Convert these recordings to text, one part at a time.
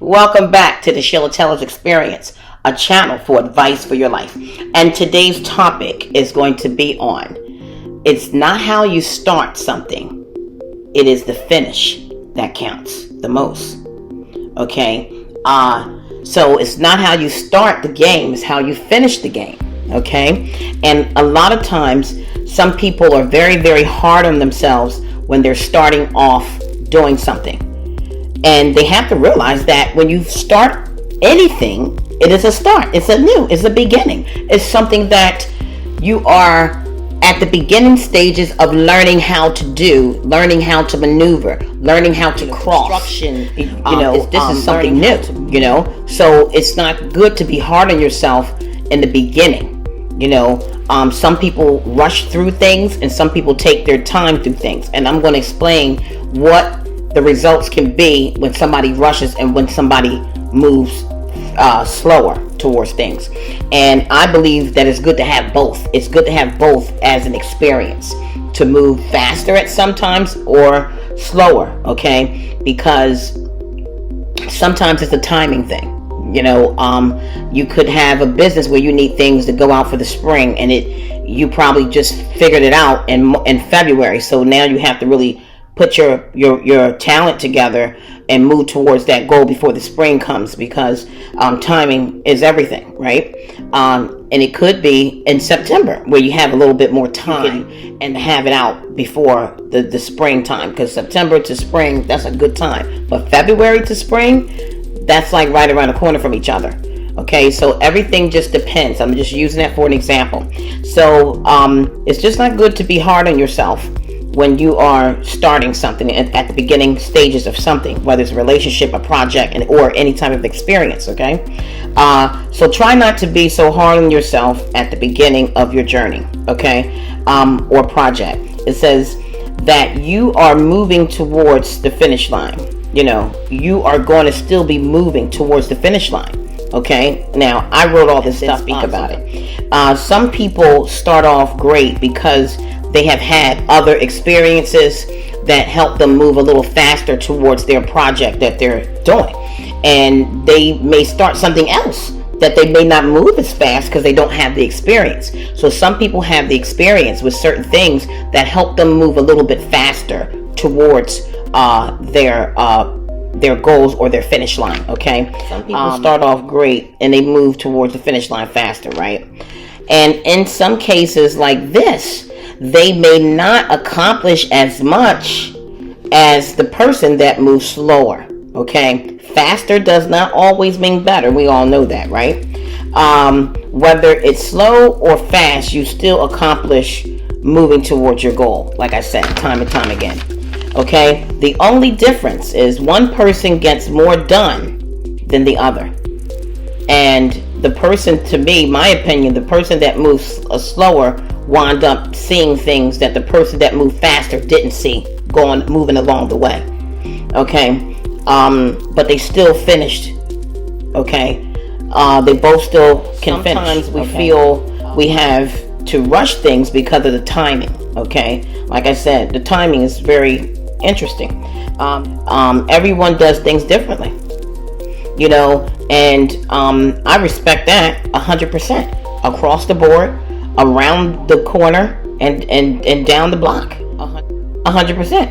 Welcome back to the Sheila Tellers Experience, a channel for advice for your life. And today's topic is going to be on, it's not how you start something, it is the finish that counts the most. Okay? So it's not how you start the game, it's how you finish the game. Okay? And a lot of times, some people are very, very hard on themselves when they're starting off doing something. And they have to realize that when you start anything, it is a start. It's a beginning. It's something that you are at the beginning stages of learning how to do, learning how to maneuver, learning how to cross. This is something new, So it's not good to be hard on yourself in the beginning. Some people rush through things and some people take their time through things. And I'm going to explain what the results can be when somebody rushes and when somebody moves slower towards things. And I believe that it's good to have both. It's good to have both as an experience, to move faster at sometimes or slower, okay? Because sometimes it's a timing thing. You could have a business where you need things to go out for the spring, and you probably just figured it out in February. So now you have to really put your talent together and move towards that goal before the spring comes, because timing is everything, right? And it could be in September where you have a little bit more time and have it out before the springtime, because September to spring, that's a good time. But February to spring, that's like right around the corner from each other. Okay, so everything just depends. I'm just using that for an example. So it's just not good to be hard on yourself when you are starting something at the beginning stages of something, whether it's a relationship, a project, or any type of experience, okay? So try not to be so hard on yourself at the beginning of your journey, okay? Or project. It says that you are moving towards the finish line. You are going to still be moving towards the finish line, okay? Now, I wrote all this stuff, speak about it. Some people start off great because they have had other experiences that help them move a little faster towards their project that they're doing. And they may start something else that they may not move as fast because they don't have the experience. So some people have the experience with certain things that help them move a little bit faster towards their goals or their finish line, okay? Some people start off great and they move towards the finish line faster, right? And in some cases like this, they may not accomplish as much as the person that moves slower, okay? Faster does not always mean better. We all know that, right? Whether it's slow or fast, you still accomplish moving towards your goal, like I said, time and time again, okay? The only difference is one person gets more done than the other. And the person, to me, my opinion, the person that moves slower wound up seeing things that the person that moved faster didn't see moving along the way, okay? But they still finished, okay? They both still can finish. Sometimes we feel we have to rush things because of the timing, okay? Like I said, the timing is very interesting. Everyone does things differently, and I respect that 100% across the board, around the corner, and down the block, 100%.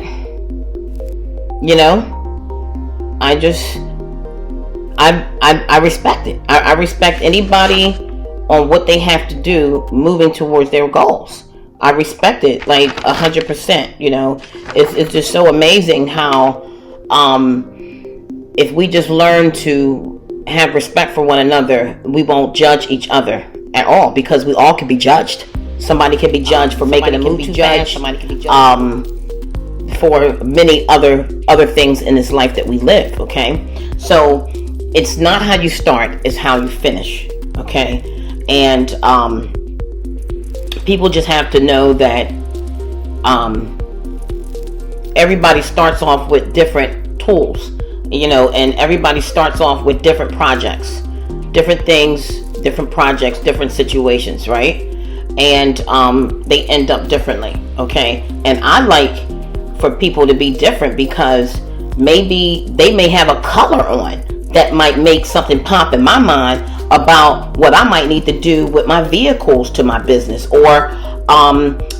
I respect it. I respect anybody on what they have to do moving towards their goals. I respect it like 100%. It's just so amazing how if we just learn to have respect for one another, we won't judge each other at all, because we all can be judged. Somebody can be judged for making a move too fast. Somebody can be judged for many other things in this life that we live, okay? So it's not how you start, it's how you finish, okay? And people just have to know that everybody starts off with different tools, and everybody starts off with different projects, different things, different projects, different situations, right? And they end up differently, okay? And I like for people to be different because maybe they may have a color on that might make something pop in my mind about what I might need to do with my vehicles to my business, or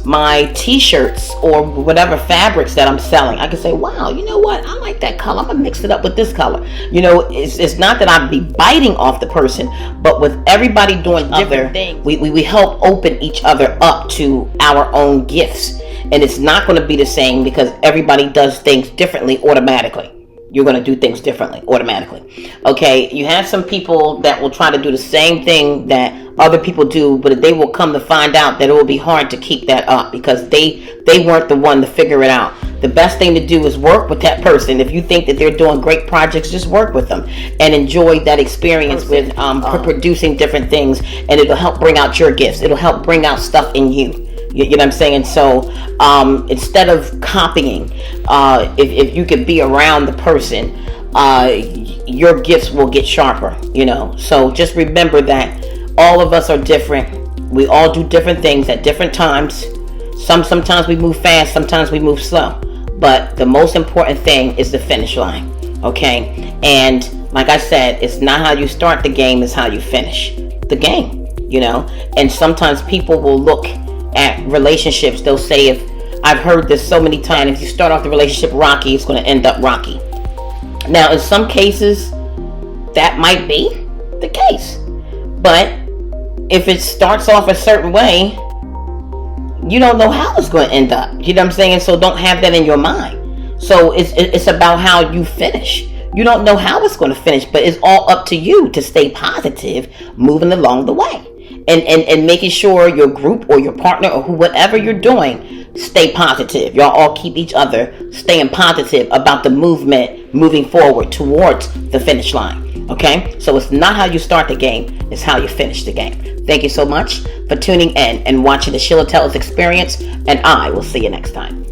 my t-shirts, or whatever fabrics that I'm selling. I can say, wow, you know what, I like that color, I'm gonna mix it up with this color. It's not that I'd be biting off the person, but with everybody doing different things, we help open each other up to our own gifts. And it's not going to be the same, because everybody does things differently automatically. You're going to do things differently automatically. Okay, you have some people that will try to do the same thing that other people do, but they will come to find out that it will be hard to keep that up, because they weren't the one to figure it out. The best thing to do is work with that person. If you think that they're doing great projects, just work with them and enjoy that experience with producing different things, and it'll help bring out your gifts. It'll help bring out stuff in you. You know what I'm saying? So instead of copying, if you could be around the person, your gifts will get sharper. So just remember that all of us are different. We all do different things at different times. Sometimes we move fast, sometimes we move slow. But the most important thing is the finish line. Okay? And like I said, it's not how you start the game, it's how you finish the game. And sometimes people will look at relationships. They'll say, if I've heard this so many times, if you start off the relationship rocky, it's going to end up rocky. Now, in some cases, that might be the case. But if it starts off a certain way, you don't know how it's going to end up. You know what I'm saying? So don't have that in your mind. So it's about how you finish. You don't know how it's going to finish, but it's all up to you to stay positive moving along the way. And making sure your group or your partner or whatever you're doing, stay positive. Y'all all keep each other staying positive about the movement moving forward towards the finish line. Okay? So it's not how you start the game, it's how you finish the game. Thank you so much for tuning in and watching the Sheila Tellis Experience, and I will see you next time.